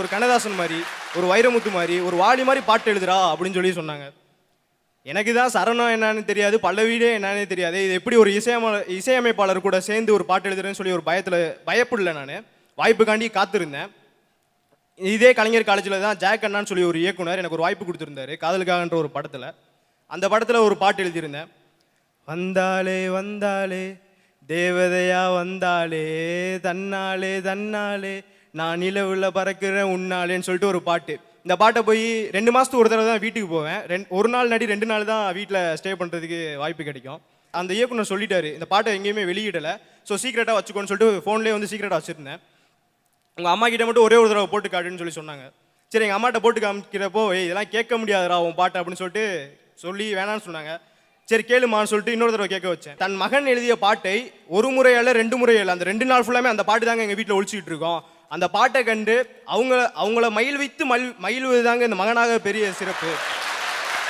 ஒரு கண்ணதாசன் மாதிரி, ஒரு வைரமுத்து மாதிரி, ஒரு வாலி மாதிரி பாட்டு எழுதுறா அப்படின்னு சொல்லி சொன்னாங்க. எனக்கு தான் சரணம் என்னன்னு தெரியாது, பல்லவியே என்னன்னே தெரியாது. இது எப்படி ஒரு இசையமைப்பாளர் கூட சேர்ந்து ஒரு பாட்டு எழுதுறேன்னு சொல்லி ஒரு பயப்படல நான். வாய்ப்புக்காண்டி காத்திருந்தேன். இதே கலைஞர் காலேஜில் தான் ஜாக் அண்ணான்னு சொல்லி ஒரு இயக்குனர் எனக்கு ஒரு வாய்ப்பு கொடுத்துருந்தாரு, காதலுக்காகன்ற ஒரு படத்தில். அந்த படத்தில் ஒரு பாட்டு எழுதியிருந்தேன். வந்தாலே வந்தாலே தேவதையா வந்தாலே, தன்னாலே தன்னாலே நான் நிலவுல பறக்கிறேன் உன்னாலேன்னு சொல்லிட்டு ஒரு பாட்டு. இந்த பாட்டை போய் 2 மாதத்துக்கு ஒரு தடவை தான் வீட்டுக்கு போவேன். ஒரு நாள் நடி 2 நாள் தான் வீட்டில் ஸ்டே பண்ணுறதுக்கு வாய்ப்பு கிடைக்கும். அந்த இயக்குனர் சொல்லிட்டாரு, இந்த பாட்டை எங்கேயுமே வெளியிடலை, ஸோ சீக்கிரட்டாக வச்சுக்கோன்னு சொல்லிட்டு ஃபோன்லேயே வந்து சீக்கிரட்டாக வச்சுருந்தேன். உங்கள் அம்மா கிட்ட மட்டும் ஒரே ஒரு தடவை போட்டு காட்டுன்னு சொன்னாங்க. சரி, எங்கள் அம்மாட்ட போட்டு காமிக்கிறப்போ இதெல்லாம் கேட்க முடியாதுடா உன் பாட்டு அப்படின்னு சொல்லிட்டு சொல்லி வேணான்னு சொன்னாங்க. சரி கேளுமான்னு சொல்லிட்டு இன்னொரு தடவை கேட்க வச்சேன். தன் மகன் எழுதிய பாட்டை ஒரு முறை அல்ல 2 முறை அல்ல, அந்த 2 நாள் ஃபுல்லாமே அந்த பாட்டு தாங்க எங்கள் வீட்டில் ஒழிச்சிக்கிட்டு இருக்கோம். அந்த பாட்டை கண்டு அவங்கள மயில் வைத்து மகிழ்வது தாங்க இந்த மகனாக பெரிய சிறப்பு.